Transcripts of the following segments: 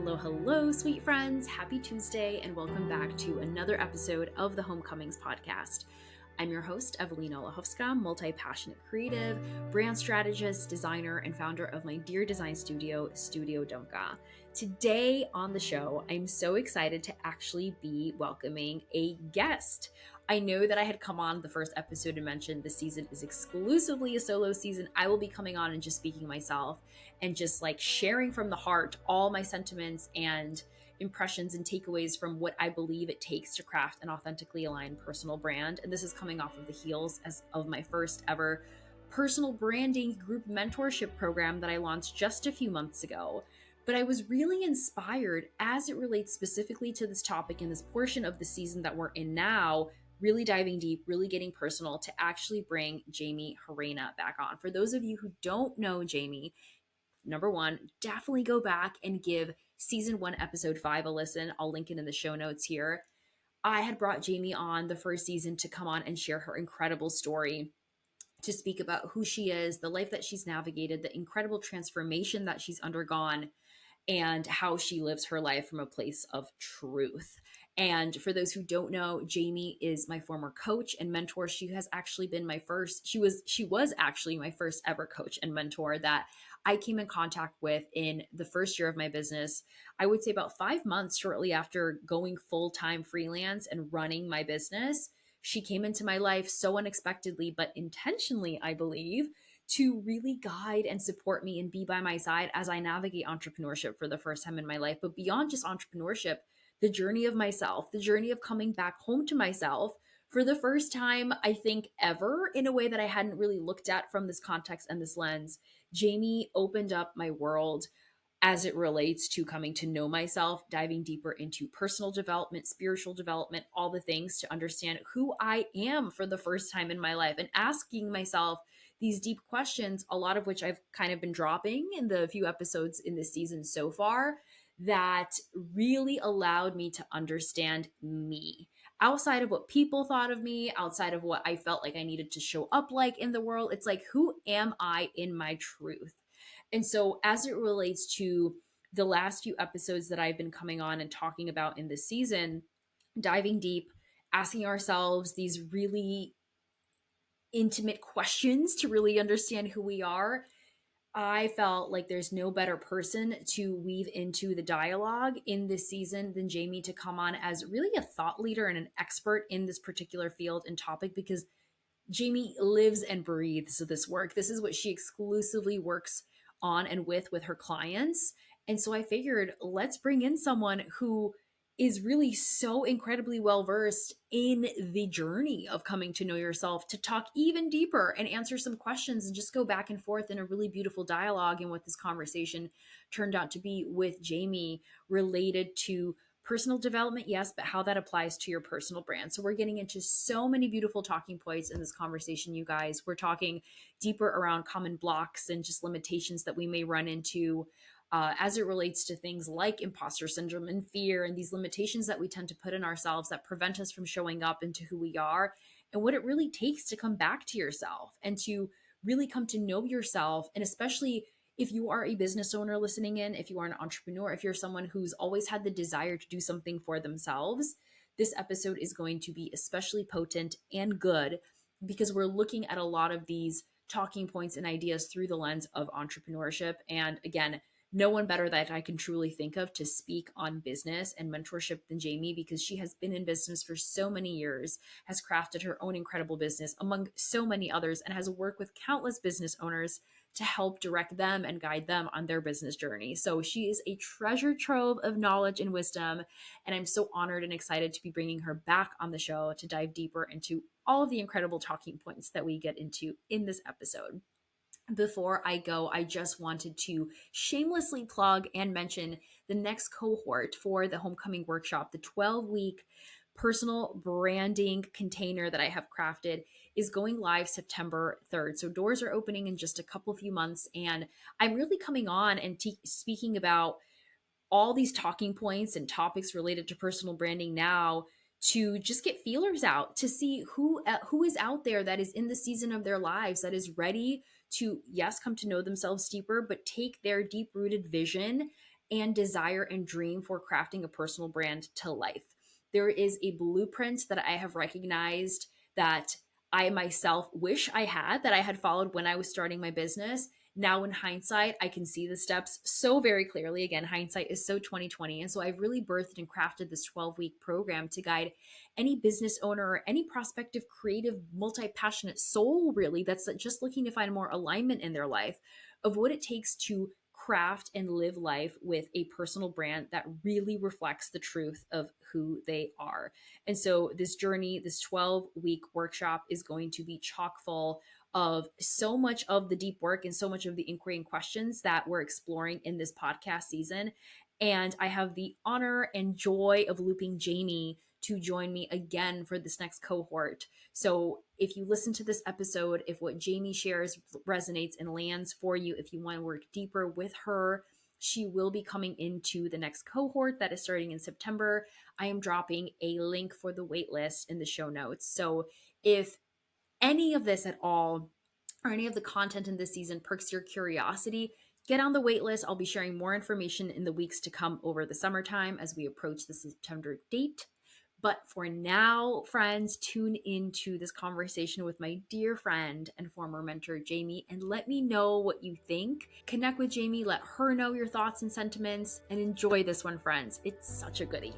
Hello, sweet friends. Happy Tuesday, and welcome back to another episode of the Homecomings podcast. I'm your host, Evelina Lachowska, multi-passionate creative, brand strategist, designer, and founder of my dear design studio, Studio Donka. Today on the show, I'm so excited to actually be welcoming a guest. I know that I had come on the first episode and mentioned the season is exclusively a solo season. I will be coming on and just speaking myself and just like sharing from the heart all my sentiments and impressions and takeaways from what I believe it takes to craft an authentically aligned personal brand. And this is coming off of the heels of my first ever personal branding group mentorship program that I launched just a few months ago. But I was really inspired as it relates specifically to this topic in this portion of the season that we're in now, really diving deep, really getting personal, to actually bring Jaymie Gerena back on. For those of you who don't know Jaymie, number one, definitely go back and give season 1, episode 5 a listen. I'll link it in the show notes here. I had brought Jaymie on the first season to come on and share her incredible story, to speak about who she is, the life that she's navigated, the incredible transformation that she's undergone, and how she lives her life from a place of truth. And for those who don't know, Jaymie is my former coach and mentor. She was actually my first ever coach and mentor that I came in contact with in the first year of my business. I would say about 5 months shortly after going full-time freelance and running my business. She came into my life so unexpectedly, but intentionally, I believe, to really guide and support me and be by my side as I navigate entrepreneurship for the first time in my life. But beyond just entrepreneurship, the journey of myself, the journey of coming back home to myself for the first time, I think, ever, in a way that I hadn't really looked at from this context and this lens. Jaymie opened up my world as it relates to coming to know myself, diving deeper into personal development, spiritual development, all the things to understand who I am for the first time in my life, and asking myself these deep questions, a lot of which I've kind of been dropping in the few episodes in this season so far, that really allowed me to understand me outside of what people thought of me, outside of what I felt like I needed to show up like in the world. It's like, who am I in my truth? And so as it relates to the last few episodes that I've been coming on and talking about in this season, diving deep, asking ourselves these really intimate questions to really understand who we are, I felt like there's no better person to weave into the dialogue in this season than Jaymie, to come on as really a thought leader and an expert in this particular field and topic, because Jaymie lives and breathes this work. This is what she exclusively works on and with her clients. And so I figured, let's bring in someone who is really so incredibly well versed in the journey of coming to know yourself, to talk even deeper and answer some questions and just go back and forth in a really beautiful dialogue. And what this conversation turned out to be with Jaymie, related to personal development, yes, but how that applies to your personal brand. So we're getting into so many beautiful talking points in this conversation, you guys. We're talking deeper around common blocks and just limitations that we may run into as it relates to things like imposter syndrome and fear, and these limitations that we tend to put in ourselves that prevent us from showing up into who we are, and what it really takes to come back to yourself and to really come to know yourself. And especially if you are a business owner listening in, if you are an entrepreneur, if you're someone who's always had the desire to do something for themselves, this episode is going to be especially potent and good, because we're looking at a lot of these talking points and ideas through the lens of entrepreneurship. And again, no one better that I can truly think of to speak on business and mentorship than Jaymie, because she has been in business for so many years, has crafted her own incredible business among so many others, and has worked with countless business owners to help direct them and guide them on their business journey. So she is a treasure trove of knowledge and wisdom, and I'm so honored and excited to be bringing her back on the show to dive deeper into all of the incredible talking points that we get into in this episode. Before I go, I just wanted to shamelessly plug and mention the next cohort for the Homecoming Workshop. The 12-week personal branding container that I have crafted is going live September 3rd. So doors are opening in just a few months. And I'm really coming on and speaking about all these talking points and topics related to personal branding now, to just get feelers out, to see who is out there that is in the season of their lives that is ready to, yes, come to know themselves deeper, but take their deep-rooted vision and desire and dream for crafting a personal brand to life. There is a blueprint that I have recognized that I myself wish I had, that I had followed when I was starting my business. Now in hindsight, I can see the steps so very clearly. Again, hindsight is so 2020. And so I've really birthed and crafted this 12-week program to guide any business owner or any prospective creative multi-passionate soul really that's just looking to find more alignment in their life of what it takes to craft and live life with a personal brand that really reflects the truth of who they are. And so this journey, this 12-week workshop is going to be chock full of so much of the deep work and so much of the inquiry and questions that we're exploring in this podcast season. And I have the honor and joy of looping Jaymie to join me again for this next cohort. So if you listen to this episode, if what Jaymie shares resonates and lands for you, if you want to work deeper with her, she will be coming into the next cohort that is starting in September. I am dropping a link for the waitlist in the show notes. So if any of this at all or any of the content in this season perks your curiosity, get on the waitlist. I'll be sharing more information in the weeks to come over the summertime as we approach the September date. But for now, friends, tune into this conversation with my dear friend and former mentor, Jaymie, and let me know what you think. Connect with Jaymie, let her know your thoughts and sentiments, and enjoy this one, friends. It's such a goodie.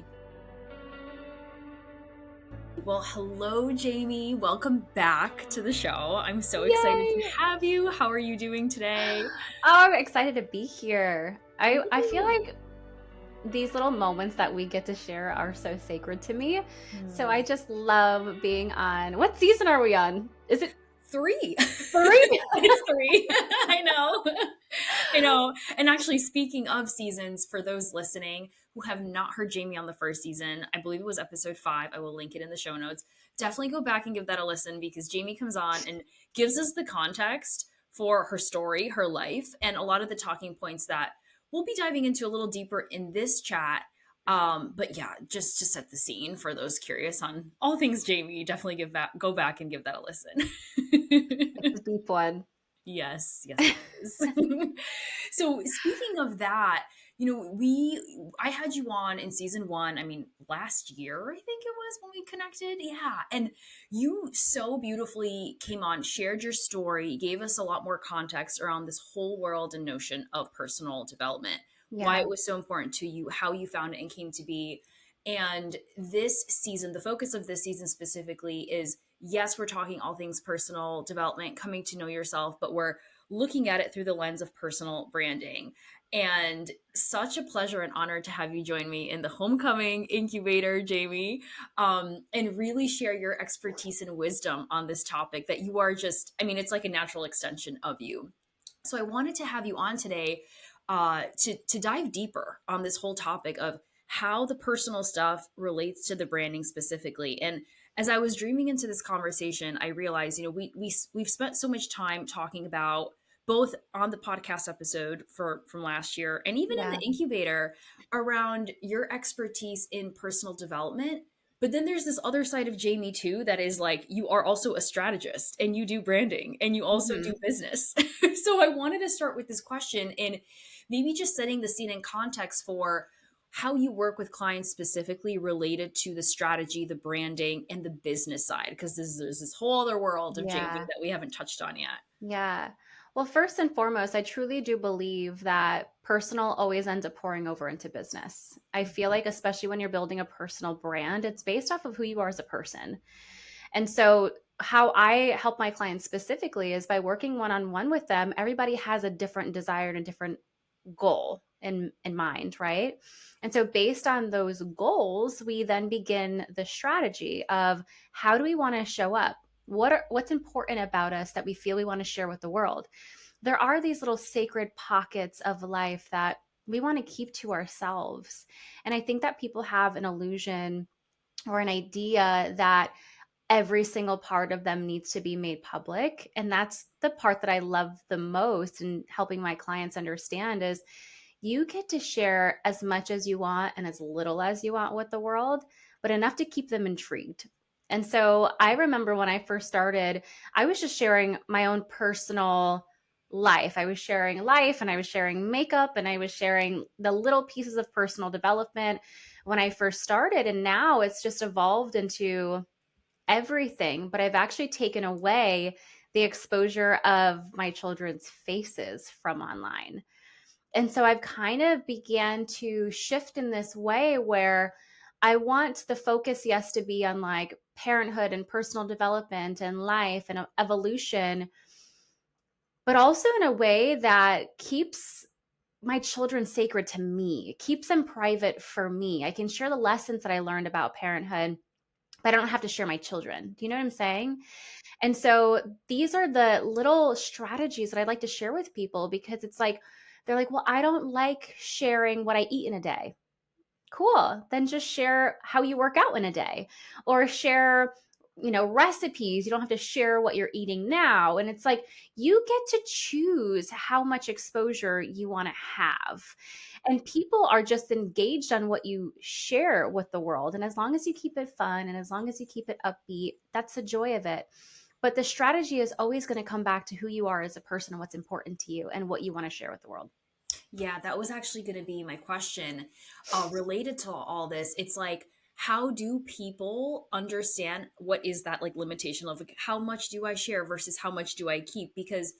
Well, hello, Jaymie. Welcome back to the show. I'm so excited to have you. How are you doing today? Oh, I'm excited to be here. I feel like these little moments that we get to share are so sacred to me. So I just love being on. What season are we on? Is it 3? 3? It's 3. I know. I know. And actually, speaking of seasons, for those listening who have not heard Jaymie on the first season, I believe it was episode 5. I will link it in the show notes. Definitely go back and give that a listen because Jaymie comes on and gives us the context for her story, her life, and a lot of the talking points that we'll be diving into a little deeper in this chat. But yeah, just to set the scene for those curious on all things Jaymie, definitely go back and give that a listen. It's a deep one. Yes, yes, it is. So speaking of that, I had you on in season 1, I mean, last year, I think it was when we connected. Yeah. And you so beautifully came on, shared your story, gave us a lot more context around this whole world and notion of personal development, why Yeah. it was so important to you, how you found it and came to be. And this season, the focus of this season specifically is yes, we're talking all things personal development, coming to know yourself, but we're looking at it through the lens of personal branding. And such a pleasure and honor to have you join me in the Homecoming Incubator, Jaymie, and really share your expertise and wisdom on this topic that you are just, I mean, it's like a natural extension of you. So I wanted to have you on today to dive deeper on this whole topic of how the personal stuff relates to the branding specifically. And as I was dreaming into this conversation, I realized, we've spent so much time talking about both on the podcast episode from last year and even in Yeah. the incubator around your expertise in personal development. But then there's this other side of Jaymie too that is like you are also a strategist and you do branding and you also do business. So I wanted to start with this question and maybe just setting the scene and context for how you work with clients specifically related to the strategy, the branding, and the business side, because there's this whole other world of Jaymie Yeah. that we haven't touched on yet. Yeah. Well, first and foremost, I truly do believe that personal always ends up pouring over into business. I feel like, especially when you're building a personal brand, it's based off of who you are as a person. And so, how I help my clients specifically is by working one on one with them. Everybody has a different desire and a different goal in mind, right? And so based on those goals, we then begin the strategy of how do we want to show up? What's important about us that we feel we want to share with the world? There are these little sacred pockets of life that we want to keep to ourselves. And I think that people have an illusion or an idea that every single part of them needs to be made public. And that's the part that I love the most in helping my clients understand is you get to share as much as you want and as little as you want with the world, but enough to keep them intrigued. And so I remember when I first started, I was just sharing my own personal life. I was sharing life and I was sharing makeup and I was sharing the little pieces of personal development when I first started. And now it's just evolved into everything. But I've actually taken away the exposure of my children's faces from online. And so I've kind of began to shift in this way where I want the focus, yes, to be on like parenthood and personal development and life and evolution, but also in a way that keeps my children sacred to me, keeps them private for me. I can share the lessons that I learned about parenthood, but I don't have to share my children. Do you know what I'm saying? And so these are the little strategies that I'd like to share with people because it's like, they're like, well, I don't like sharing what I eat in a day. Cool. Then just share how you work out in a day or share, recipes. You don't have to share what you're eating now. And it's like you get to choose how much exposure you want to have. And people are just engaged on what you share with the world. And as long as you keep it fun and as long as you keep it upbeat, that's the joy of it. But the strategy is always going to come back to who you are as a person and what's important to you and what you want to share with the world. Yeah, that was actually going to be my question related to all this. It's like, how do people understand what is that like limitation of like, how much do I share versus how much do I keep? Because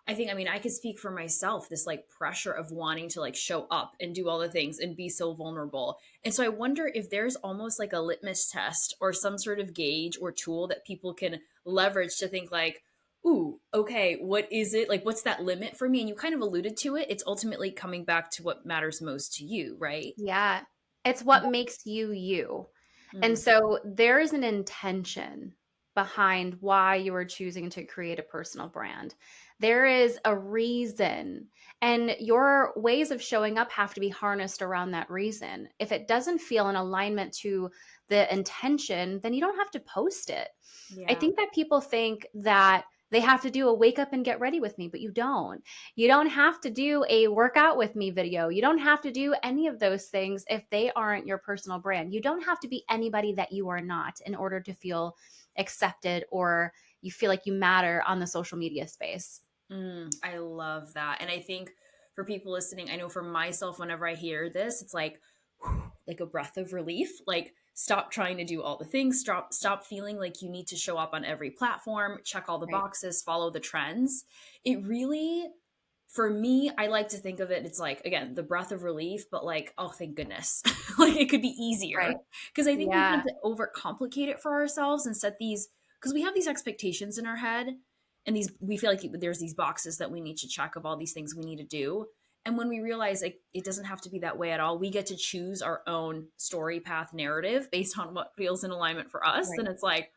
I mean, I could speak for myself, this like pressure of wanting to like show up and do all the things and be so vulnerable. And so I wonder if there's almost like a litmus test or some sort of gauge or tool that people can leverage to think like, ooh, okay, what is it? Like, what's that limit for me? And you kind of alluded to it. It's ultimately coming back to what matters most to you, right? Yeah. It's what makes you you. And Mm, so there is an intention behind why you are choosing to create a personal brand. There is a reason, and your ways of showing up have to be harnessed around that reason. If it doesn't feel in alignment to the intention, then you don't have to post it. I yeah. think that people think that they have to do a wake up and get ready with me, but you don't. You don't have to do a workout with me video. You don't have to do any of those things if they aren't your personal brand. You don't have to be anybody that you are not in order to feel accepted or you feel like you matter on the social media space. I love that. And I think for people listening, I know for myself, whenever I hear this, it's like, whew, like a breath of relief. Like, stop trying to do all the things. Stop feeling like you need to show up on every platform, check all the Right. boxes, follow the trends. It really, for me, I like to think of it, it's like, again, the breath of relief, but like, oh, thank goodness. Like, it could be easier. Right. Because I think we tend Yeah. to overcomplicate it for ourselves and set these, because we have these expectations in our head and these, we feel like there's these boxes that we need to check of all these things we need to do. And when we realize it doesn't have to be that way at all, we get to choose our own story path narrative based on what feels in alignment for us. Then Right. it's like,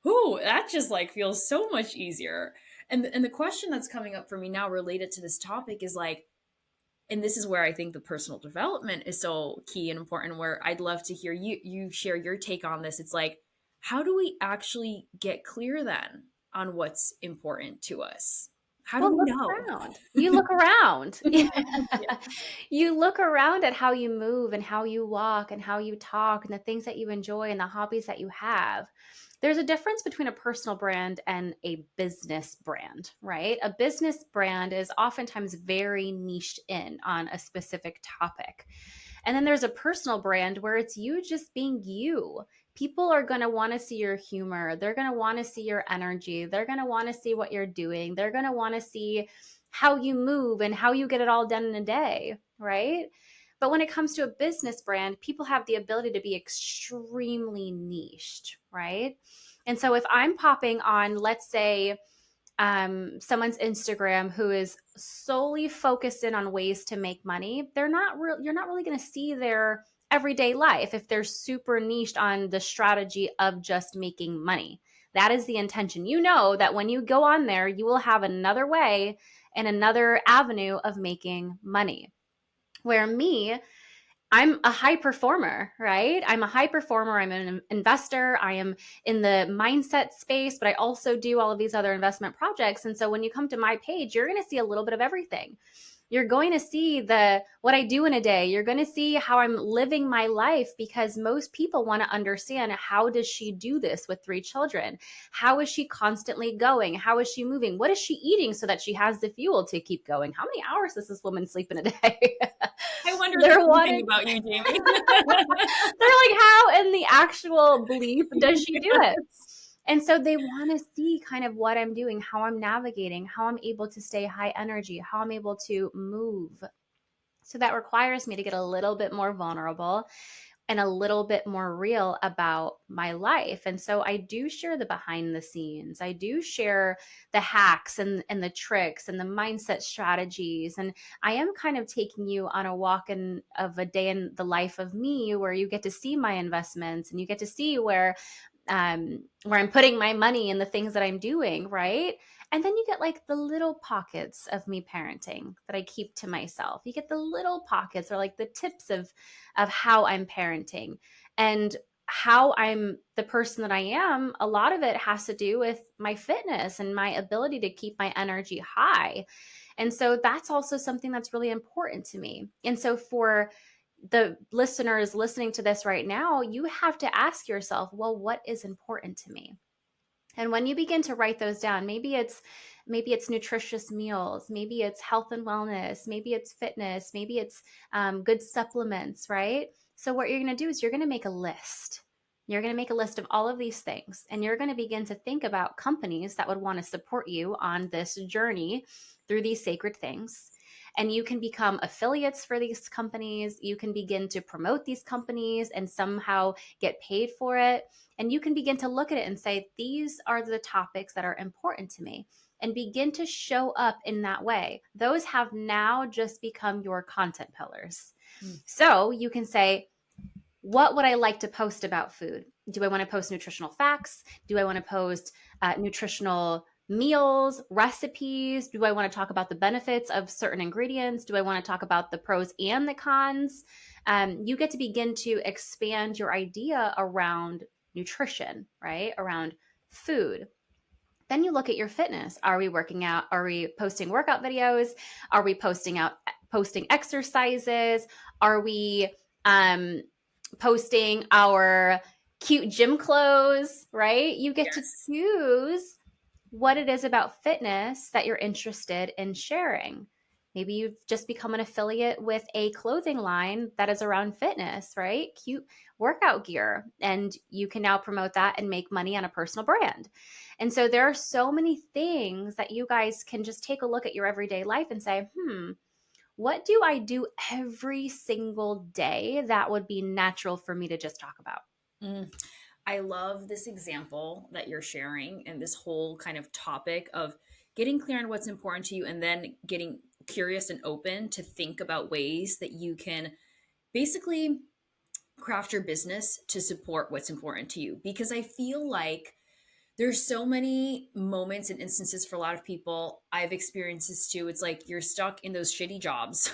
whoo, that just like feels so much easier. And the question that's coming up for me now related to this topic is like, and this is where I think the personal development is so key and important, where I'd love to hear you share your take on this. It's like, how do we actually get clear then on what's important to us? How do Well, we look know? around. You look around. Yeah. You look around at how you move and how you walk and how you talk and the things that you enjoy and the hobbies that you have. There's a difference between a personal brand and a business brand, right? A business brand is oftentimes very niched in on a specific topic. And then there's a personal brand where it's you just being you. People are going to want to see your humor. They're going to want to see your energy. They're going to want to see what you're doing. They're going to want to see how you move and how you get it all done in a day, right? But when it comes to a business brand, people have the ability to be extremely niched, right? And so if I'm popping on, let's say, someone's Instagram who is solely focused in on ways to make money, you're not really going to see their everyday life if they're super niched on the strategy of just making money. That is the intention. You know that when you go on there, you will have another way and another avenue of making money. Where me, I'm a high performer, right? I'm a high performer. I'm an investor. I am in the mindset space, but I also do all of these other investment projects. And so when you come to my page, you're going to see a little bit of everything. You're going to see the what I do in a day. You're going to see how I'm living my life, because most people want to understand, how does she do this with 3 children? How is she constantly going? How is she moving? What is she eating so that she has the fuel to keep going? How many hours does this woman sleep in a day? I wonder the They're same thing wanting about you, Jaymie. they're like, how in the actual bleep does she do it? And so they want to see kind of what I'm doing, how I'm navigating, how I'm able to stay high energy, how I'm able to move. So that requires me to get a little bit more vulnerable and a little bit more real about my life. And so I do share the behind the scenes. I do share the hacks and the tricks and the mindset strategies. And I am kind of taking you on a walk of a day in the life of me, where you get to see my investments and you get to see where I'm putting my money in the things that I'm doing, right? And then you get like the little pockets of me parenting that I keep to myself. You get the little pockets, or like the tips of how I'm parenting and how I'm the person that I am. A lot of it has to do with my fitness and my ability to keep my energy high. And so that's also something that's really important to me. And so for the listeners listening to this right now, you have to ask yourself, well, what is important to me? And when you begin to write those down, maybe it's nutritious meals, maybe it's health and wellness, maybe it's fitness, maybe it's good supplements, right? So what you're going to do is you're going to make a list. You're going to make a list of all of these things, and you're going to begin to think about companies that would want to support you on this journey through these sacred things. And you can become affiliates for these companies. You can begin to promote these companies and somehow get paid for it. And you can begin to look at it and say, these are the topics that are important to me, and begin to show up in that way. Those have now just become your content pillars. Mm. So you can say, what would I like to post about food? Do I want to post nutritional facts? Do I want to post nutritional meals, recipes? Do I want to talk about the benefits of certain ingredients? Do I want to talk about the pros and the cons? You get to begin to expand your idea around nutrition, right? Around food. Then you look at your fitness. Are we working out? Are we posting workout videos? Are we posting exercises? Are we um, posting our cute gym clothes, right? You get to Yes. choose what it is about fitness that you're interested in sharing. Maybe you've just become an affiliate with a clothing line that is around fitness, right? Cute workout gear. And you can now promote that and make money on a personal brand. And so there are so many things that you guys can just take a look at your everyday life and say, what do I do every single day that would be natural for me to just talk about? Mm. I love this example that you're sharing and this whole kind of topic of getting clear on what's important to you and then getting curious and open to think about ways that you can basically craft your business to support what's important to you. Because I feel like there's so many moments and instances for a lot of people. I've experienced this too. It's like you're stuck in those shitty jobs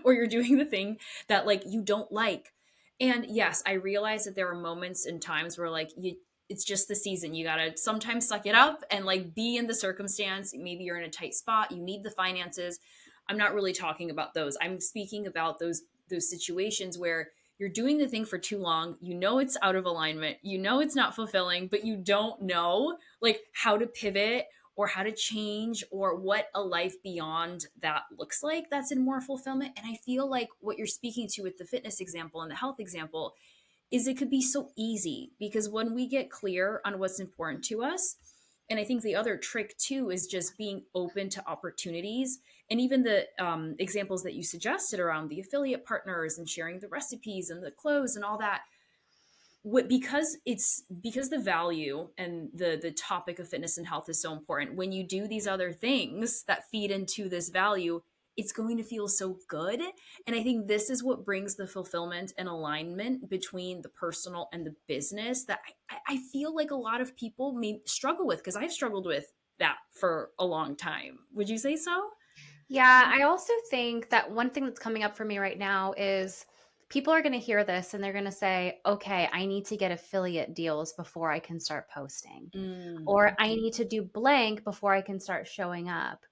or you're doing the thing that like you don't like. And yes, I realize that there are moments and times where like you it's just the season. You got to sometimes suck it up and like be in the circumstance. Maybe you're in a tight spot, you need the finances. I'm not really talking about those. I'm speaking about those situations where you're doing the thing for too long, you know it's out of alignment, you know it's not fulfilling, but you don't know like how to pivot or how to change or what a life beyond that looks like that's in more fulfillment. And I feel like what you're speaking to with the fitness example and the health example is it could be so easy because when we get clear on what's important to us, and I think the other trick too is just being open to opportunities. And even the examples that you suggested around the affiliate partners and sharing the recipes and the clothes and all that, what because the value and the topic of fitness and health is so important. When you do these other things that feed into this value, it's going to feel so good. And I think this is what brings the fulfillment and alignment between the personal and the business that I feel like a lot of people may struggle with, because I've struggled with that for a long time. Would you say so? Yeah, I also think that one thing that's coming up for me right now is people are going to hear this and they're going to say, okay, I need to get affiliate deals before I can start posting, Mm. or I need to do blank before I can start showing up.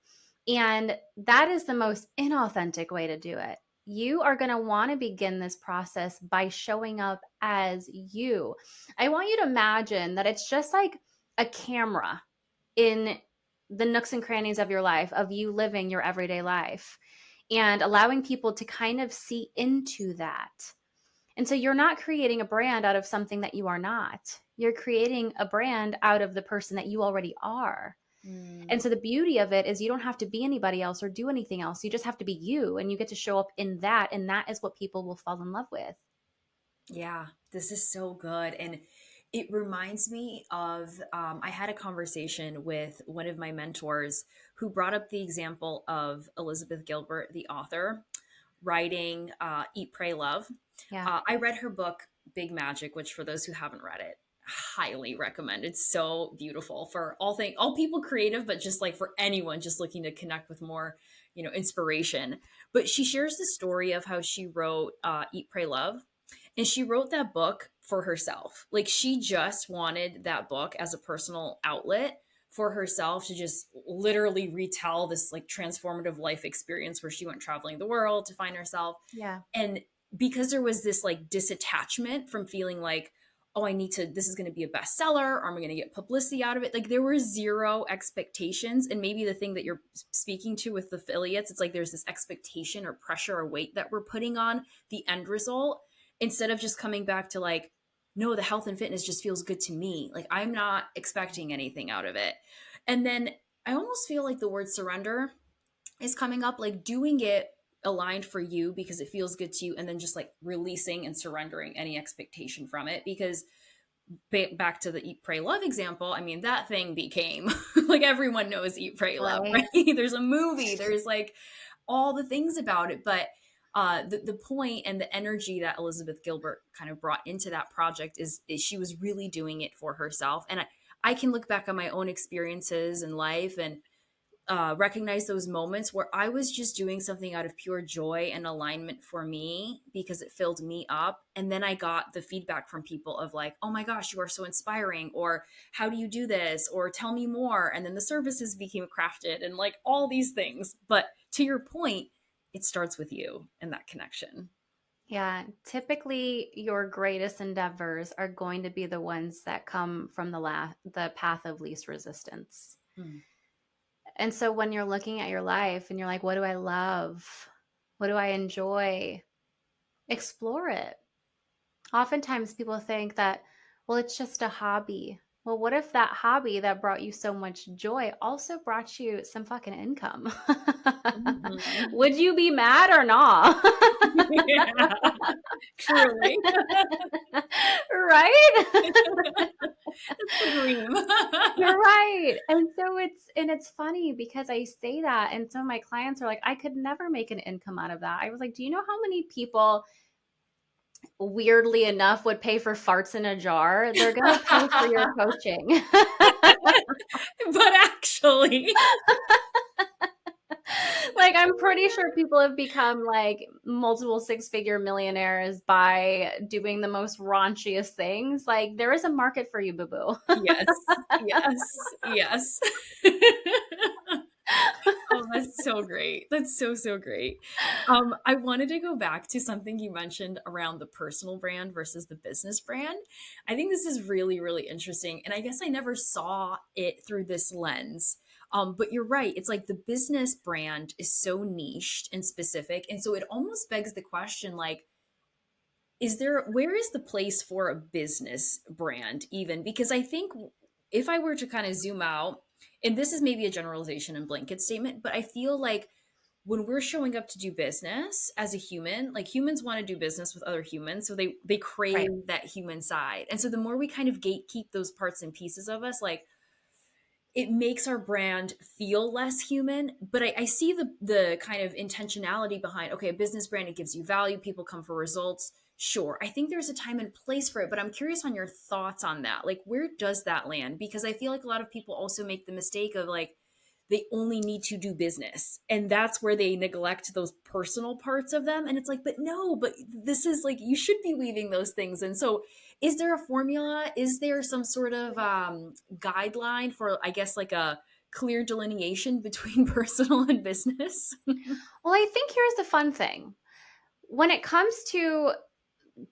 And that is the most inauthentic way to do it. You are going to want to begin this process by showing up as you. I want you to imagine that it's just like a camera in the nooks and crannies of your life, of you living your everyday life and allowing people to kind of see into that. And so you're not creating a brand out of something that you are not. You're creating a brand out of the person that you already are. Mm. And so the beauty of it is you don't have to be anybody else or do anything else. You just have to be you, and you get to show up in that. And that is what people will fall in love with. Yeah, this is so good. And it reminds me of I had a conversation with one of my mentors who brought up the example of Elizabeth Gilbert, the author, writing Eat, Pray, Love. Yeah. I read her book, Big Magic, which for those who haven't read it, highly recommend. It's so beautiful for all people creative, but just like for anyone just looking to connect with more, inspiration. But she shares the story of how she wrote Eat, Pray, Love. And she wrote that book for herself. Like she just wanted that book as a personal outlet for herself to just literally retell this like transformative life experience where she went traveling the world to find herself. Yeah. And because there was this like disattachment from feeling like, oh, this is going to be a bestseller, or I'm going to get publicity out of it. Like there were zero expectations. And maybe the thing that you're speaking to with affiliates, it's like there's this expectation or pressure or weight that we're putting on the end result instead of just coming back to like, no, the health and fitness just feels good to me. Like I'm not expecting anything out of it. And then I almost feel like the word surrender is coming up, like doing it aligned for you because it feels good to you, and then just like releasing and surrendering any expectation from it. Because back to the Eat, Pray, Love example, I mean, that thing became like everyone knows Eat, Pray, Love, Right. right? There's a movie, there's like all the things about it. But the point and the energy that Elizabeth Gilbert kind of brought into that project is she was really doing it for herself. And I can look back on my own experiences in life and recognize those moments where I was just doing something out of pure joy and alignment for me because it filled me up. And then I got the feedback from people of like, oh my gosh, you are so inspiring, or how do you do this, or tell me more. And then the services became crafted and like all these things. But to your point, it starts with you and that connection. Yeah. Typically, your greatest endeavors are going to be the ones that come from the path of least resistance. Mm. And so when you're looking at your life and you're like, what do I love? What do I enjoy? Explore it. Oftentimes people think that, well, it's just a hobby. Well, what if that hobby that brought you so much joy also brought you some fucking income? Mhm. Would you be mad or not? Yeah, truly. Right? That's the dream. You're right. And so it's funny because I say that and some of my clients are like, I could never make an income out of that. I was like, do you know how many people weirdly enough would pay for farts in a jar? They're going to pay for your coaching. But actually, Like I'm pretty sure people have become like multiple six-figure millionaires by doing the most raunchiest things. Like there is a market for you, boo-boo. yes, yes, yes. Oh, that's so great. That's so, so great. I wanted to go back to something you mentioned around the personal brand versus the business brand. I think this is really, really interesting. And I guess I never saw it through this lens. But you're right. It's like the business brand is so niched and specific. And so it almost begs the question like, where is the place for a business brand even? Because I think if I were to kind of zoom out, and this is maybe a generalization and blanket statement, but I feel like when we're showing up to do business as a human, like humans want to do business with other humans, so they crave Right. that human side. And so the more we kind of gatekeep those parts and pieces of us, like it makes our brand feel less human. But I see the kind of intentionality behind, okay, a business brand, it gives you value, people come for results. Sure, I think there's a time and place for it, but I'm curious on your thoughts on that. Like, where does that land? Because I feel like a lot of people also make the mistake of like, they only need to do business. And that's where they neglect those personal parts of them. And it's like, but no, but this is like, you should be weaving those things. And so, is there a formula? Is there some sort of guideline for, I guess, like a clear delineation between personal and business? Well, I think here's the fun thing. When it comes to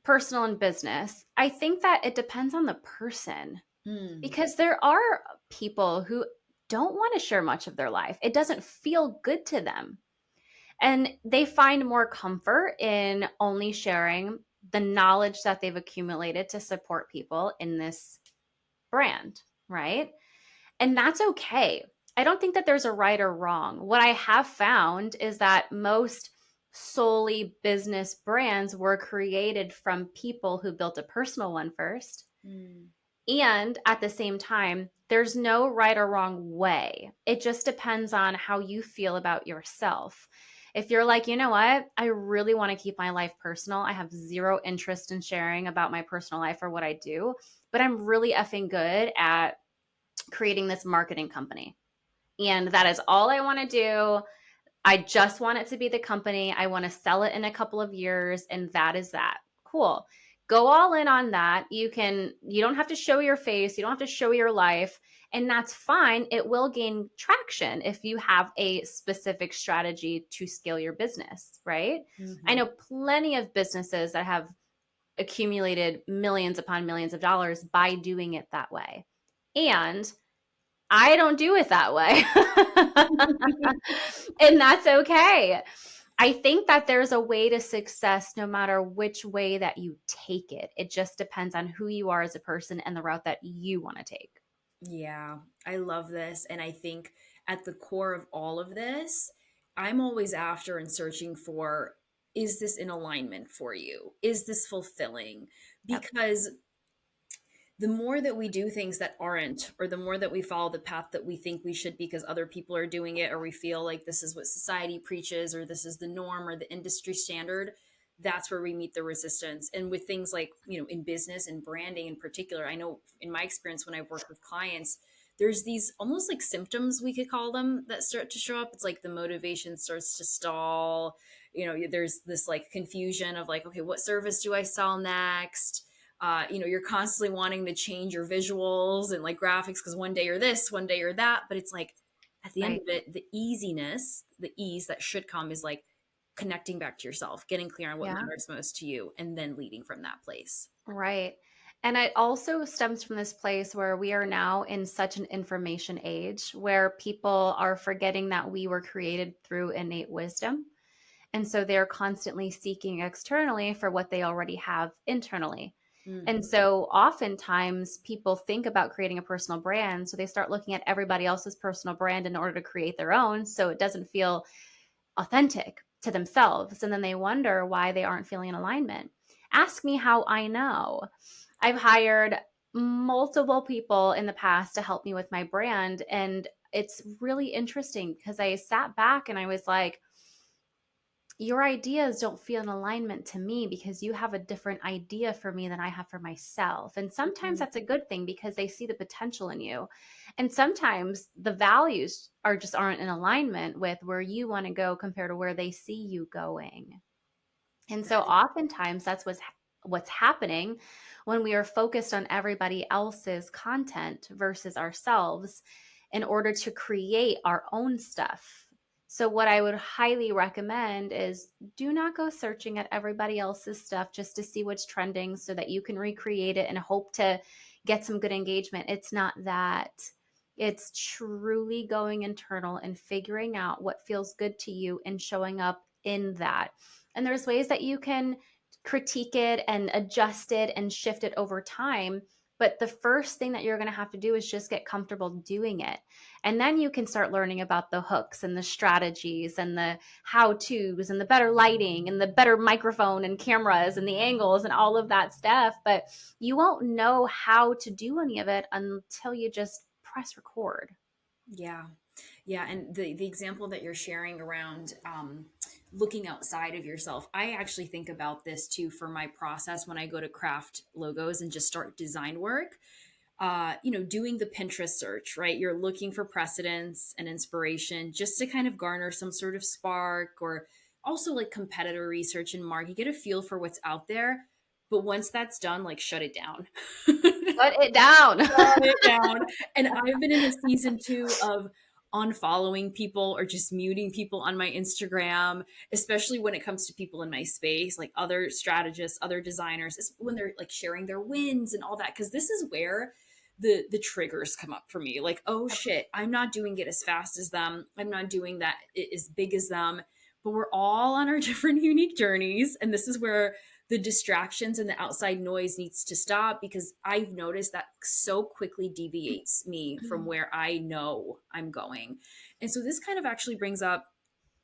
personal and business, I think that it depends on the person, Mm, because there are people who don't want to share much of their life. It doesn't feel good to them. And they find more comfort in only sharing the knowledge that they've accumulated to support people in this brand, right? And that's okay. I don't think that there's a right or wrong. What I have found is that most solely business brands were created from people who built a personal one first. mm, And at the same time, there's no right or wrong way. It just depends on how you feel about yourself. If you're like, you know what, I really want to keep my life personal, I have zero interest in sharing about my personal life or what I do, but I'm really effing good at creating this marketing company. And that is all I want to do. I just want it to be the company. I want to sell it in a couple of years, and that is that. Cool. Go all in on that. You don't have to show your face, you don't have to show your life, and that's fine. It will gain traction if you have a specific strategy to scale your business, right? I mhm. know plenty of businesses that have accumulated millions upon millions of dollars by doing it that way. And I don't do it that way. And that's okay. I think that there's a way to success no matter which way that you take it. It just depends on who you are as a person and the route that you want to take. Yeah, I love this. And I think at the core of all of this, I'm always after and searching for, is this in alignment for you? Is this fulfilling? Yep. Because the more that we do things that aren't, or the more that we follow the path that we think we should because other people are doing it, or we feel like this is what society preaches, or this is the norm or the industry standard, that's where we meet the resistance. And with things like, in business and branding in particular, I know in my experience when I've worked with clients, there's these almost like symptoms, we could call them, that start to show up. It's like the motivation starts to stall. There's this like confusion of like, okay, what service do I sell next? You're constantly wanting to change your visuals and like graphics because one day you're this, one day you're that. But it's like at the end Right. of it, the ease that should come is like connecting back to yourself, getting clear on what Yeah. matters most to you, and then leading from that place. Right. And it also stems from this place where we are now in such an information age where people are forgetting that we were created through innate wisdom. And so they're constantly seeking externally for what they already have internally. Mm, And so oftentimes people think about creating a personal brand. So they start looking at everybody else's personal brand in order to create their own. So it doesn't feel authentic to themselves. And then they wonder why they aren't feeling in alignment. Ask me how I know. I've hired multiple people in the past to help me with my brand. And it's really interesting because I sat back and I was like, your ideas don't feel in alignment to me because you have a different idea for me than I have for myself. And sometimes mm, that's a good thing because they see the potential in you. And sometimes the values aren't in alignment with where you want to go compared to where they see you going. And so that is- oftentimes that's what's happening when we are focused on everybody else's content versus ourselves in order to create our own stuff. So what I would highly recommend is do not go searching at everybody else's stuff just to see what's trending so that you can recreate it and hope to get some good engagement. It's not that. It's truly going internal and figuring out what feels good to you and showing up in that. And there's ways that you can critique it and adjust it and shift it over time. But the first thing that you're going to have to do is just get comfortable doing it. And then you can start learning about the hooks and the strategies and the how to's and the better lighting and the better microphone and cameras and the angles and all of that stuff. But you won't know how to do any of it until you just press record. yeah. Yeah, and the example that you're sharing around looking outside of yourself, I actually think about this too for my process when I go to craft logos and just start design work. Doing the Pinterest search, right? You're looking for precedents and inspiration just to kind of garner some sort of spark, or also like competitor research and market. You get a feel for what's out there. But once that's done, like shut it down. Shut it down. Shut it down. And I've been in a season too of unfollowing people or just muting people on my Instagram, especially when it comes to people in my space, like other strategists, other designers, when they're like sharing their wins and all that. Cause this is where the triggers come up for me. Like, oh shit, I'm not doing it as fast as them. I'm not doing that as big as them. But we're all on our different unique journeys. And this is where the distractions and the outside noise needs to stop, because I've noticed that so quickly deviates me from where I know I'm going. And so this kind of actually brings up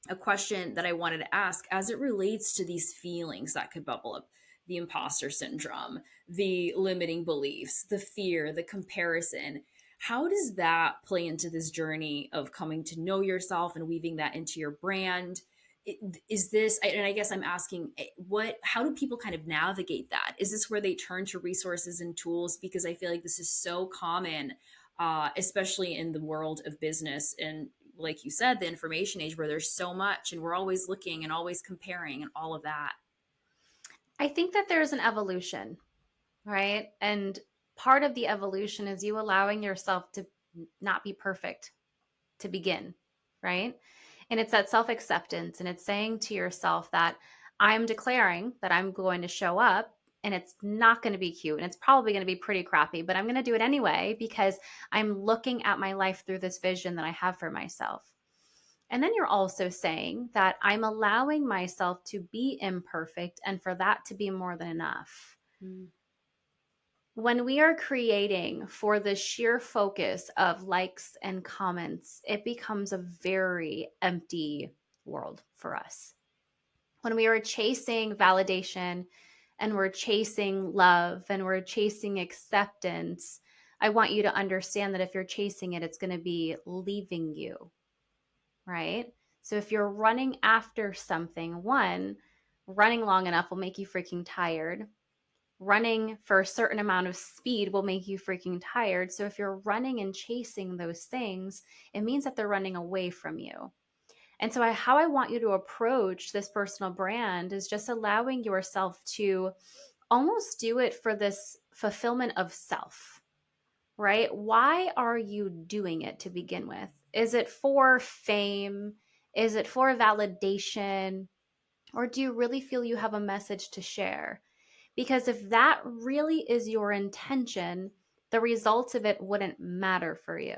a question that I wanted to ask as it relates to these feelings that could bubble up: the imposter syndrome, the limiting beliefs, the fear, the comparison. How does that play into this journey of coming to know yourself and weaving that into your brand? Is this, and I guess I'm asking, how do people kind of navigate that? Is this where they turn to resources and tools? Because I feel like this is so common, especially in the world of business. And like you said, the information age, where there's so much and we're always looking and always comparing and all of that. I think that there's an evolution, right? And part of the evolution is you allowing yourself to not be perfect to begin, right? And it's that self acceptance. And it's saying to yourself that I'm declaring that I'm going to show up, and it's not going to be cute and it's probably going to be pretty crappy, but I'm going to do it anyway because I'm looking at my life through this vision that I have for myself. And then you're also saying that I'm allowing myself to be imperfect and for that to be more than enough. Mm. When we are creating for the sheer focus of likes and comments, it becomes a very empty world for us. When we are chasing validation and we're chasing love and we're chasing acceptance, I want you to understand that if you're chasing it, it's going to be leaving you, right? So if you're running after something, one, running long enough will make you freaking tired. Running for a certain amount of speed will make you freaking tired. So if you're running and chasing those things, it means that they're running away from you. And so how I want you to approach this personal brand is just allowing yourself to almost do it for this fulfillment of self, right? Why are you doing it to begin with? Is it for fame? Is it for validation? Or do you really feel you have a message to share? Because if that really is your intention, the results of it wouldn't matter for you.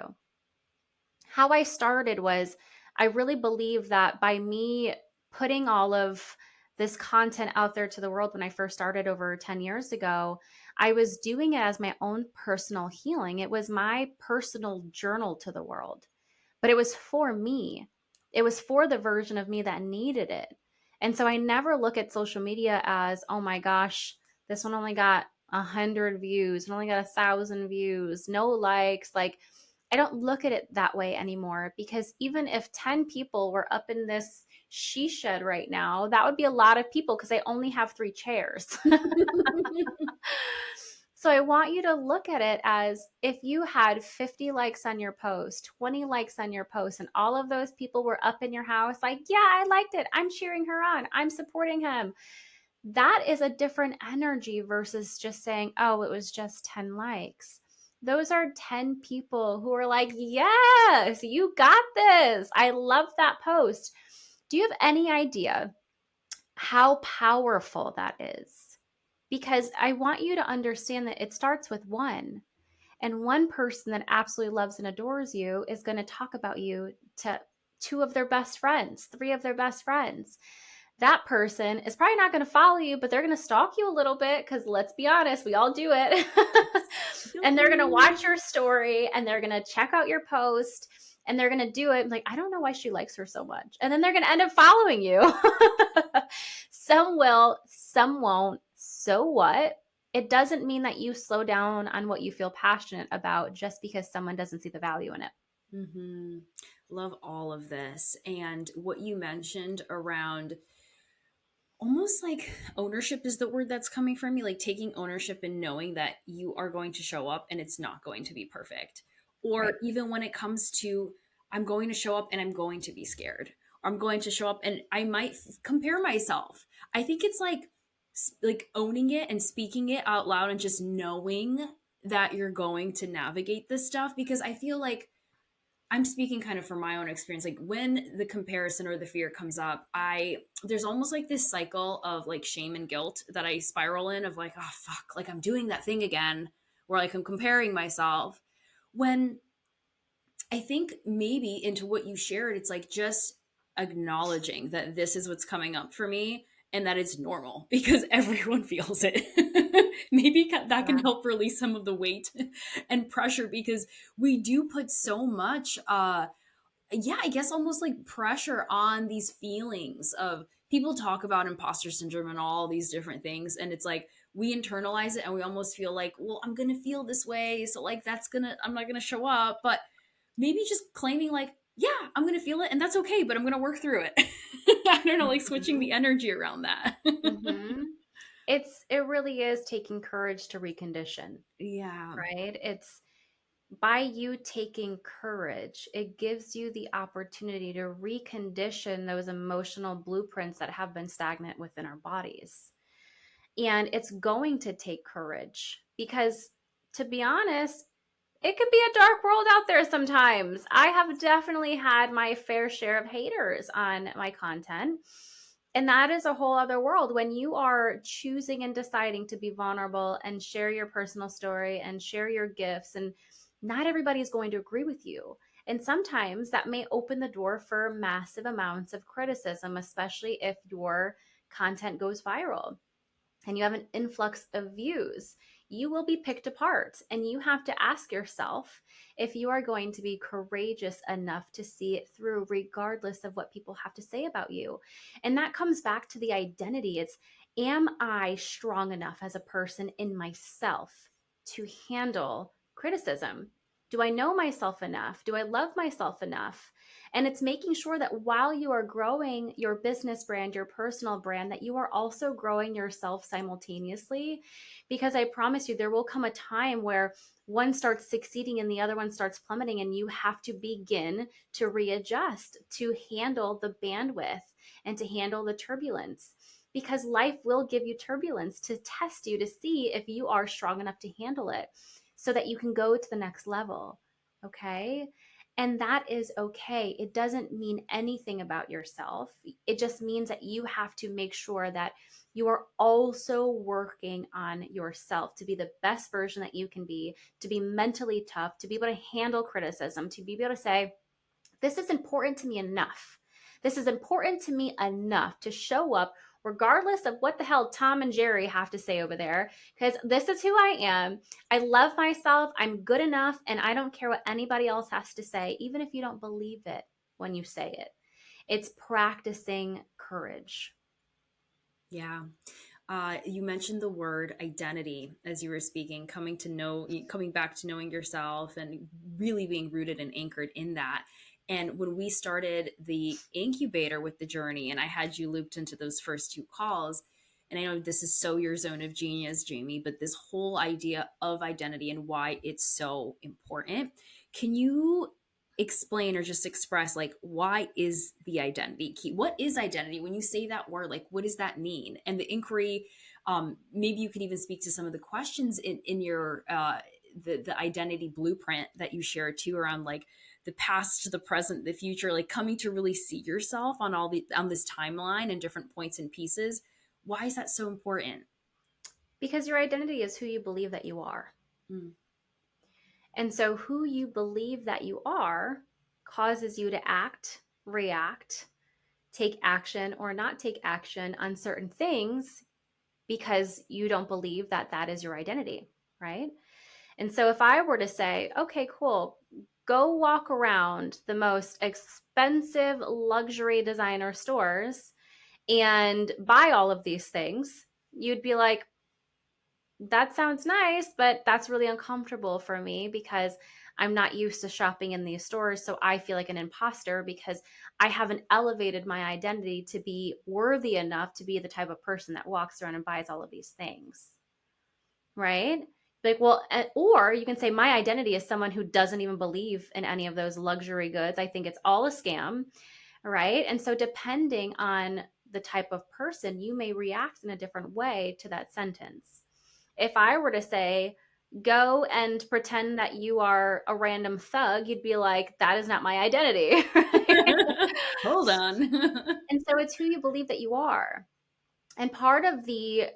How I started was I really believe that by me putting all of this content out there to the world when I first started over 10 years ago, I was doing it as my own personal healing. It was my personal journal to the world, but it was for me. It was for the version of me that needed it. And so I never look at social media as, oh my gosh, this one only got 100 views, and only got 1,000 views, no likes. Like, I don't look at it that way anymore, because even if 10 people were up in this she shed right now, that would be a lot of people because I only have 3 chairs. So I want you to look at it as if you had 50 likes on your post, 20 likes on your post, and all of those people were up in your house like, yeah, I liked it. I'm cheering her on. I'm supporting him. That is a different energy versus just saying, oh, it was just 10 likes. Those are 10 people who are like, yes, you got this. I love that post. Do you have any idea how powerful that is? Because I want you to understand that it starts with one. And one person that absolutely loves and adores you is going to talk about you to 2 of their best friends, 3 of their best friends. That person is probably not going to follow you, but they're going to stalk you a little bit because let's be honest, we all do it. And they're going to watch your story and they're going to check out your post and they're going to do it. Like, I don't know why she likes her so much. And then they're going to end up following you. Some will, some won't. So what? It doesn't mean that you slow down on what you feel passionate about just because someone doesn't see the value in it. Mm-hmm. Love all of this. And what you mentioned around almost like ownership is the word that's coming from me, like taking ownership and knowing that you are going to show up and it's not going to be perfect. Or Right. even when it comes to, I'm going to show up and I'm going to be scared. Or I'm going to show up and I might compare myself. I think it's like owning it and speaking it out loud and just knowing that you're going to navigate this stuff, because I feel like I'm speaking kind of from my own experience. Like when the comparison or the fear comes up, there's almost like this cycle of like shame and guilt that I spiral in of like, oh fuck, like I'm doing that thing again, where like I'm comparing myself. When I think maybe into what you shared, it's like just acknowledging that this is what's coming up for me and that it's normal because everyone feels it. Maybe that can Yeah. help release some of the weight and pressure because we do put so much yeah, I guess almost like pressure on these feelings of people talk about imposter syndrome and all these different things. And it's like we internalize it and we almost feel like, well, I'm going to feel this way. So, like, I'm not going to show up. But maybe just claiming, like, yeah, I'm going to feel it and that's okay, but I'm going to work through it. I don't know, like switching the Mhm. energy around that. Mhm. It really is taking courage to recondition, Yeah. right? It's by you taking courage, it gives you the opportunity to recondition those emotional blueprints that have been stagnant within our bodies. And it's going to take courage because, to be honest, it could be a dark world out there sometimes. I have definitely had my fair share of haters on my content. And that is a whole other world when you are choosing and deciding to be vulnerable and share your personal story and share your gifts. And not everybody is going to agree with you. And sometimes that may open the door for massive amounts of criticism, especially if your content goes viral and you have an influx of views, you will be picked apart. And you have to ask yourself if you are going to be courageous enough to see it through, regardless of what people have to say about you. And that comes back to the identity. It's, am I strong enough as a person in myself to handle criticism? Do I know myself enough? Do I love myself enough? And it's making sure that while you are growing your business brand, your personal brand, that you are also growing yourself simultaneously. Because I promise you, there will come a time where one starts succeeding and the other one starts plummeting, and you have to begin to readjust to handle the bandwidth and to handle the turbulence. Because life will give you turbulence to test you to see if you are strong enough to handle it so that you can go to the next level. Okay. And that is okay. It doesn't mean anything about yourself. It just means that you have to make sure that you are also working on yourself to be the best version that you can be, to be mentally tough, to be able to handle criticism, to be able to say, this is important to me enough. This is important to me enough to show up regardless of what the hell Tom and Jerry have to say over there, because this is who I am. I love myself. I'm good enough. And I don't care what anybody else has to say, even if you don't believe it when you say it. It's practicing courage. Yeah. You mentioned the word identity as you were speaking, coming back to knowing yourself and really being rooted and anchored in that. And when we started the incubator with the journey, and I had you looped into those first two calls, and I know this is so your zone of genius, Jaymie, but this whole idea of identity and why it's so important. Can you explain or just express like why is the identity key? What is identity? When you say that word, like what does that mean? And the inquiry, maybe you could even speak to some of the questions in your the identity blueprint that you share too, around like the past, the present, the future, like coming to really see yourself on on this timeline and different points and pieces. Why is that so important? Because your identity is who you believe that you are. Mm. And so, who you believe that you are causes you to act, react, take action, or not take action on certain things because you don't believe that that is your identity, right? And so, if I were to say, okay, cool, go walk around the most expensive luxury designer stores and buy all of these things, you'd be like, that sounds nice, but that's really uncomfortable for me because I'm not used to shopping in these stores. So I feel like an imposter because I haven't elevated my identity to be worthy enough to be the type of person that walks around and buys all of these things. Right? Like, well, or you can say, my identity is someone who doesn't even believe in any of those luxury goods. I think it's all a scam. Right? And so, depending on the type of person, you may react in a different way to that sentence. If I were to say, go and pretend that you are a random thug, you'd be like, that is not my identity. Right? Hold on. And so it's who you believe that you are. And part of the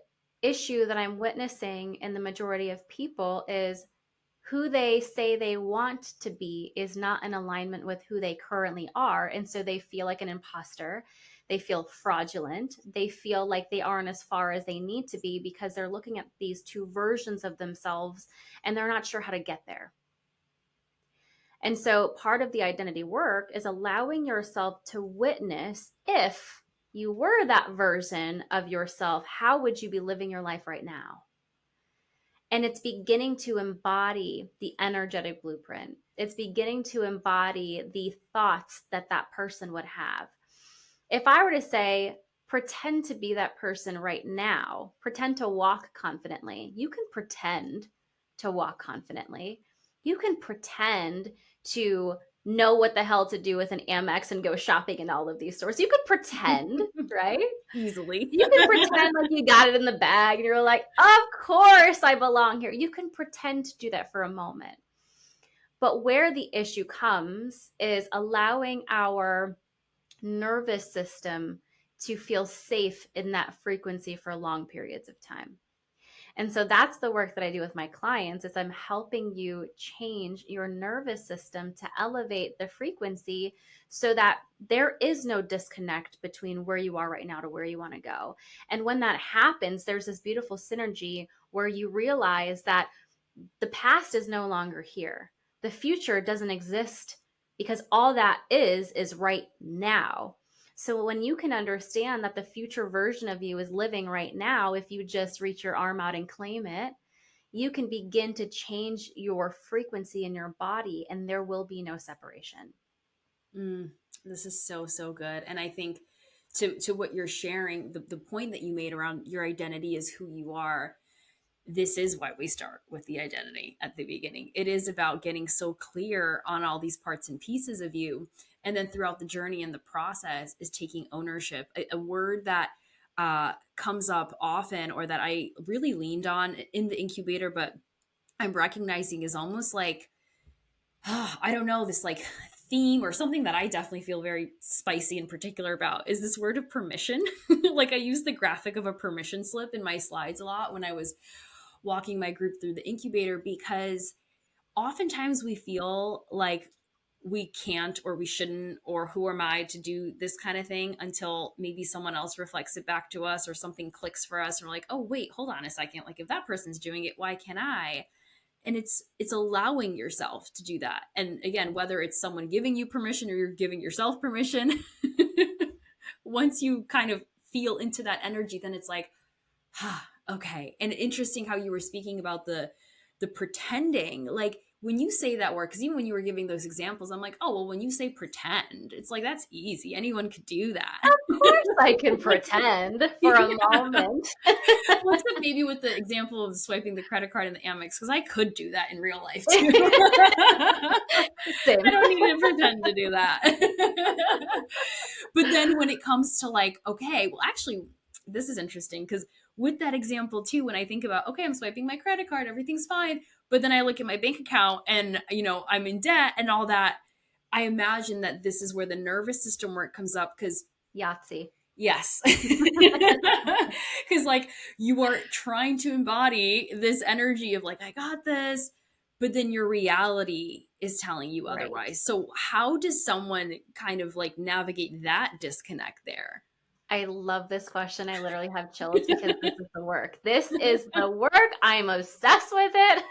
issue that I'm witnessing in the majority of people is who they say they want to be is not in alignment with who they currently are. And so they feel like an imposter. They feel fraudulent. They feel like they aren't as far as they need to be because they're looking at these two versions of themselves and they're not sure how to get there. And so part of the identity work is allowing yourself to witness if you were that version of yourself, how would you be living your life right now? And it's beginning to embody the energetic blueprint. It's beginning to embody the thoughts that that person would have. If I were to say, pretend to be that person right now, pretend to walk confidently, you can pretend to walk confidently. You can pretend to know what the hell to do with an Amex and go shopping in all of these stores. You could pretend, right? Easily. You can pretend like you got it in the bag and you're like, of course I belong here. You can pretend to do that for a moment. But where the issue comes is allowing our nervous system to feel safe in that frequency for long periods of time. And so that's the work that I do with my clients is I'm helping you change your nervous system to elevate the frequency so that there is no disconnect between where you are right now to where you want to go. And when that happens, there's this beautiful synergy where you realize that the past is no longer here. The future doesn't exist because all that is right now. So when you can understand that the future version of you is living right now, if you just reach your arm out and claim it, you can begin to change your frequency in your body and there will be no separation. Mm, this is so, so good. And I think to what you're sharing, the point that you made around your identity is who you are. This is why we start with the identity at the beginning. It is about getting so clear on all these parts and pieces of you. And then throughout the journey and the process is taking ownership. A word that comes up often or that I really leaned on in the incubator, but I'm recognizing is almost like, I don't know, this like theme or something that I definitely feel very spicy in particular about is this word of permission. Like I use the graphic of a permission slip in my slides a lot when I was walking my group through the incubator, because oftentimes we feel like we can't or we shouldn't or who am I to do this kind of thing until maybe someone else reflects it back to us or something clicks for us and we're like, oh wait, hold on a second, like if that person's doing it, why can't I? And it's allowing yourself to do that. And again, whether it's someone giving you permission or you're giving yourself permission, once you kind of feel into that energy, then it's like, okay. And interesting how you were speaking about the pretending. Like when you say that word, because even when you were giving those examples, I'm like, oh well, when you say pretend, it's like that's easy. Anyone could do that. Of course I can pretend for a moment. Well, except maybe with the example of swiping the credit card in the Amex, because I could do that in real life too. Same. I don't need to pretend to do that. But then when it comes to like, okay, well, actually, this is interesting because with that example too, when I think about, okay, I'm swiping my credit card, everything's fine. But then I look at my bank account and, I'm in debt and all that. I imagine that this is where the nervous system work comes up because Yahtzee. yes. Because like you are trying to embody this energy of like, I got this, but then your reality is telling you Right. otherwise. So how does someone kind of like navigate that disconnect there? I love this question. I literally have chills because this is the work. This is the work. I'm obsessed with it.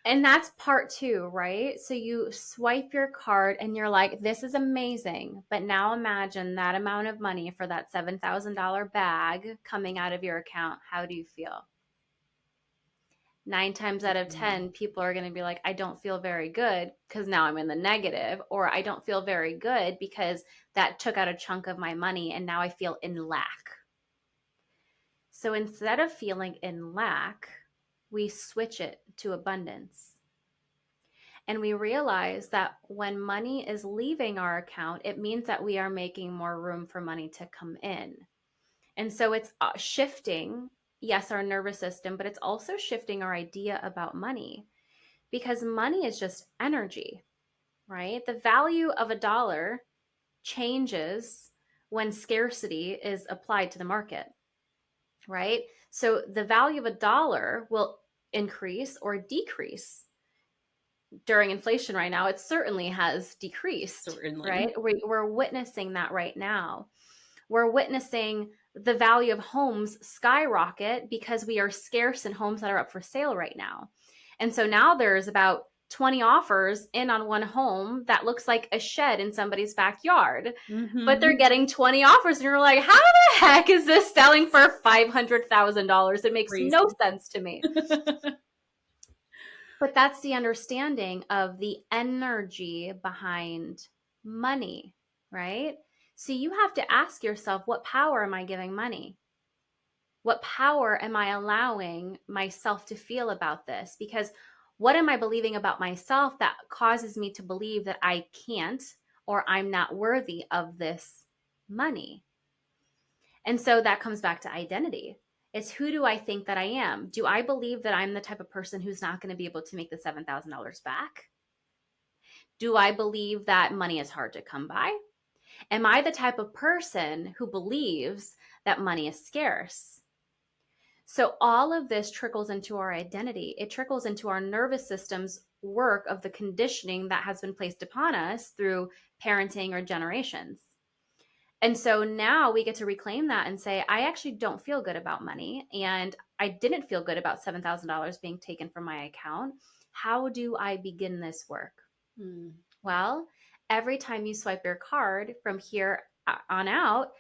And that's part two, right? So you swipe your card and you're like, this is amazing. But now imagine that amount of money for that $7,000 bag coming out of your account. How do you feel? 9 times out of 10, people are going to be like, I don't feel very good because now I'm in the negative, or I don't feel very good because that took out a chunk of my money and now I feel in lack. So instead of feeling in lack, we switch it to abundance. And we realize that when money is leaving our account, it means that we are making more room for money to come in. And so it's shifting yes, our nervous system, but it's also shifting our idea about money because money is just energy, right? The value of a dollar changes when scarcity is applied to the market, right? So the value of a dollar will increase or decrease during inflation right now. It certainly has decreased, Certainly. right? We're witnessing that right now. We're witnessing the value of homes skyrocket because we are scarce in homes that are up for sale right now. And so now there's about 20 offers in on one home that looks like a shed in somebody's backyard, but they're Mm-hmm. getting 20 offers. And you're like, how the heck is this selling for $500,000? It makes no Crazy. sense to me. But that's the understanding of the energy behind money, right? So you have to ask yourself, what power am I giving money? What power am I allowing myself to feel about this? Because what am I believing about myself that causes me to believe that I can't or I'm not worthy of this money? And so that comes back to identity. It's who do I think that I am? Do I believe that I'm the type of person who's not going to be able to make the $7,000 back? Do I believe that money is hard to come by? Am I the type of person who believes that money is scarce? So all of this trickles into our identity. It trickles into our nervous system's work of the conditioning that has been placed upon us through parenting or generations. And so now we get to reclaim that and say, I actually don't feel good about money. And I didn't feel good about $7,000 being taken from my account. How do I begin this work? Mm. Well, every time you swipe your card from here on out,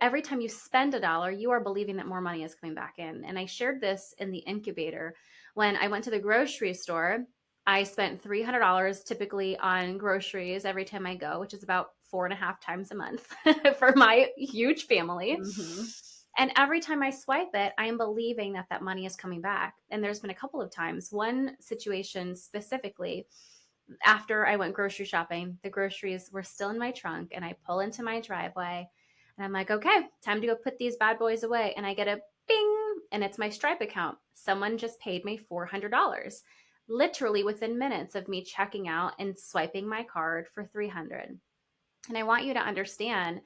every time you spend a dollar, you are believing that more money is coming back in. And I shared this in the incubator. When I went to the grocery store, I spent $300 typically on groceries every time I go, which is about 4.5 times a month for my huge family. Mm-hmm. And every time I swipe it, I am believing that that money is coming back. And there's been a couple of times, one situation specifically, after I went grocery shopping, the groceries were still in my trunk, and I pull into my driveway and I'm like, okay, time to go put these bad boys away. And I get a bing, and it's my Stripe account. Someone just paid me $400, literally within minutes of me checking out and swiping my card for 300. And I want you to understand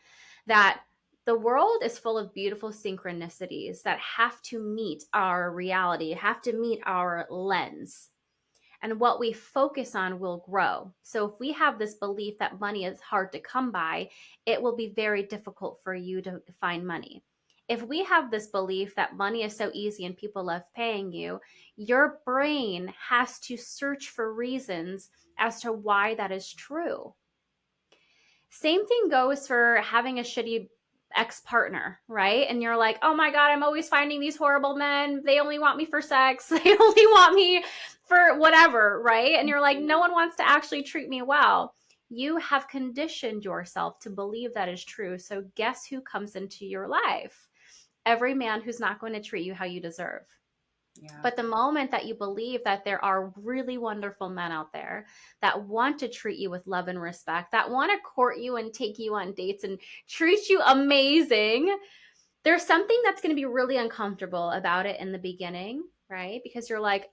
that the world is full of beautiful synchronicities that have to meet our reality, have to meet our lens. And what we focus on will grow. So if we have this belief that money is hard to come by, it will be very difficult for you to find money. If we have this belief that money is so easy and people love paying you, your brain has to search for reasons as to why that is true. Same thing goes for having a shitty ex-partner, right? And you're like, oh my God, I'm always finding these horrible men. They only want me for sex. They only want me for whatever, right? And you're like, no one wants to actually treat me well. You have conditioned yourself to believe that is true. So guess who comes into your life? Every man who's not going to treat you how you deserve. Yeah. But the moment that you believe that there are really wonderful men out there that want to treat you with love and respect, that want to court you and take you on dates and treat you amazing, there's something that's going to be really uncomfortable about it in the beginning, right? Because you're like,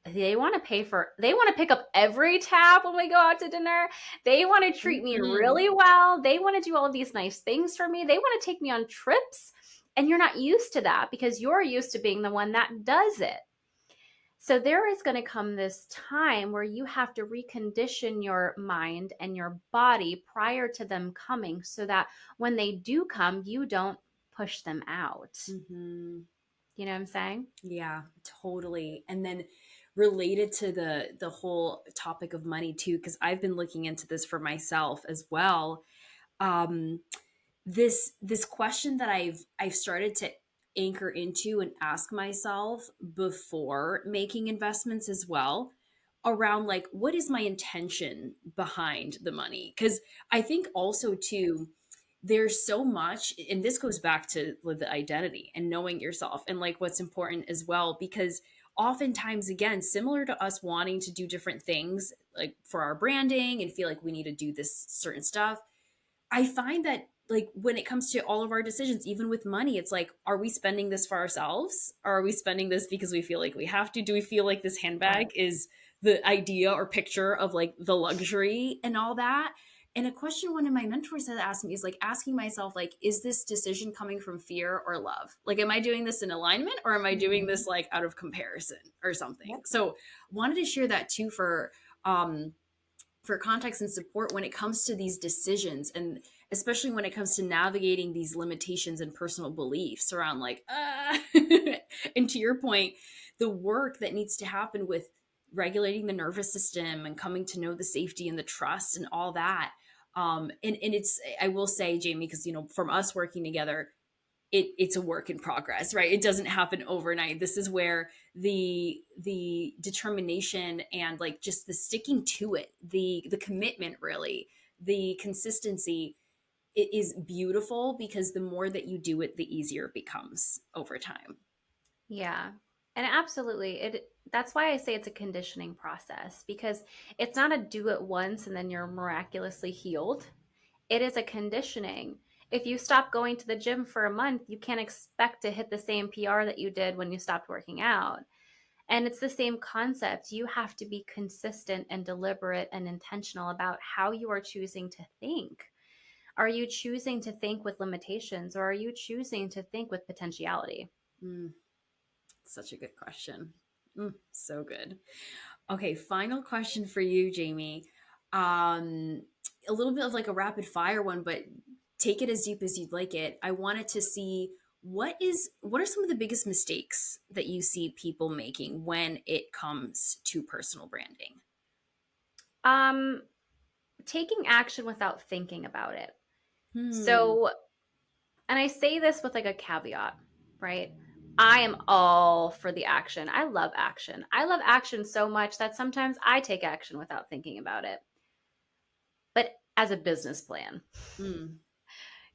they want to they want to pick up every tab when we go out to dinner. They want to treat me Mm-hmm. really well. They want to do all of these nice things for me. They want to take me on trips. And you're not used to that because you're used to being the one that does it. So there is going to come this time where you have to recondition your mind and your body prior to them coming so that when they do come, you don't push them out. Mm-hmm. You know what I'm saying? Yeah, totally. And then related to the whole topic of money too, because I've been looking into this for myself as well. Um, this question that I've started to anchor into and ask myself before making investments as well, around like, what is my intention behind the money? Because I think also too, there's so much, and this goes back to the identity and knowing yourself and like what's important as well, because oftentimes, again, similar to us wanting to do different things like for our branding and feel like we need to do this certain stuff, I find that like when it comes to all of our decisions, even with money, it's like, are we spending this for ourselves? Or are we spending this because we feel like we have to? Do we feel like this handbag Right. is the idea or picture of like the luxury and all that? And a question one of my mentors had asked me is like asking myself, like, is this decision coming from fear or love? Like, am I doing this in alignment, or am I doing Mhm. this like out of comparison or something? Yep. So wanted to share that too um for context and support when it comes to these decisions, and especially when it comes to navigating these limitations and personal beliefs around like and to your point, the work that needs to happen with regulating the nervous system and coming to know the safety and the trust and all that. And it's, I will say, Jaymie, because from us working together, it's a work in progress, right? It doesn't happen overnight. This is where the determination and like just the sticking to it, the commitment, really, the consistency, it is beautiful, because the more that you do it, the easier it becomes over time. Yeah. And absolutely, that's why I say it's a conditioning process, because it's not a do it once and then you're miraculously healed. It is a conditioning. If you stop going to the gym for a month, you can't expect to hit the same PR that you did when you stopped working out. And it's the same concept. You have to be consistent and deliberate and intentional about how you are choosing to think. Are you choosing to think with limitations, or are you choosing to think with potentiality? Mm, such a good question. So good. Okay, final question for you, Jaymie. Um, a little bit of like a rapid fire one, but take it as deep as you'd like it. I wanted to see what are some of the biggest mistakes that you see people making when it comes to personal branding? Um, Taking action without thinking about it. Hmm. So, and I say this with like a caveat, right? I am all for the action. I love action. I love action so much that sometimes I take action without thinking about it. But as a business plan, Hmm.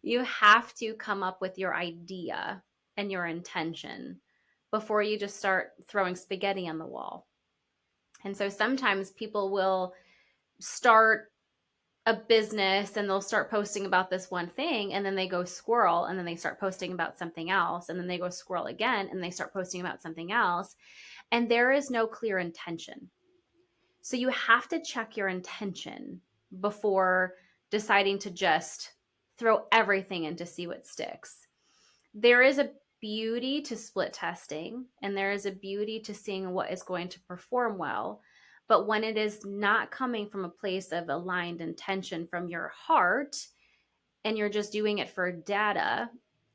you have to come up with your idea and your intention before you just start throwing spaghetti on the wall. And so sometimes people will start a business and they'll start posting about this one thing, and then they go squirrel, and then they start posting about something else, and then they go squirrel again and they start posting about something else, and there is no clear intention. So you have to check your intention before deciding to just throw everything in to see what sticks. There is a beauty to split testing, and there is a beauty to seeing what is going to perform well. But when it is not coming from a place of aligned intention from your heart, and you're just doing it for data,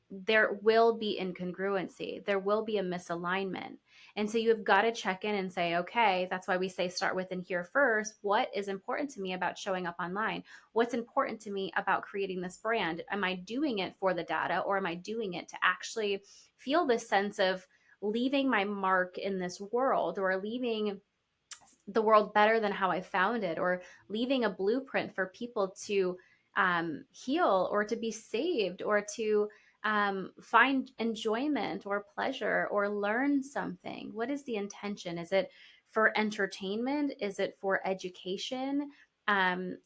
there will be incongruency. There will be a misalignment. And so you've got to check in and say, okay, that's why we say start with and here first. What is important to me about showing up online? What's important to me about creating this brand? Am I doing it for the data, or am I doing it to actually feel this sense of leaving my mark in this world, or leaving the world better than how I found it, or leaving a blueprint for people to heal, or to be saved, or to find enjoyment or pleasure or learn something? What is the intention? Is it for entertainment? Is it for education?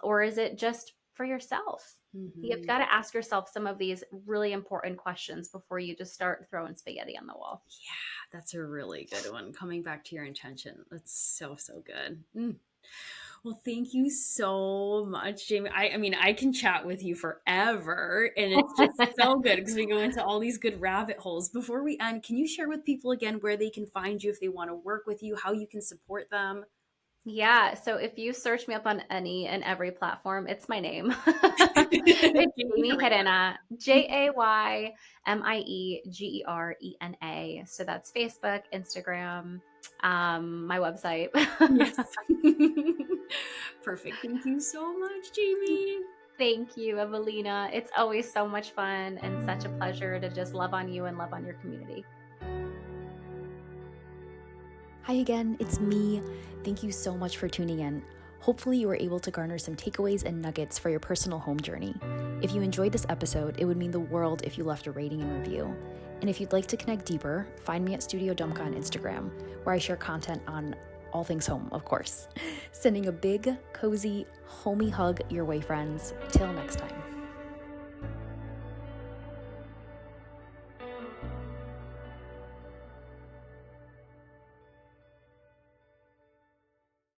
Or is it just for yourself? You've Hmm. got to ask yourself some of these really important questions before you just start throwing spaghetti on the wall. Yeah, that's a really good one. Coming back to your intention. That's so, so good. Well, thank you so much, Jaymie. I mean, I can chat with you forever, and it's just so good because we go into all these good rabbit holes. Before we end, can you share with people again where they can find you if they want to work with you, how you can support them? Yeah, so if you search me up on any and every platform, it's my name. It's Jaymie Jaymie Gerena. Gerena, Jaymiegerena. So that's Facebook, Instagram, my website. Yes. Perfect. Thank you so much, Jaymie. Thank you, Evelina. It's always so much fun and such a pleasure to just love on you and love on your community. Hi again, it's me. Thank you so much for tuning in. Hopefully, you were able to garner some takeaways and nuggets for your personal home journey. If you enjoyed this episode, it would mean the world if you left a rating and review. And if you'd like to connect deeper, find me at Studio Dumka on Instagram, where I share content on all things home, of course. Sending a big, cozy, homey hug your way, friends. Till next time.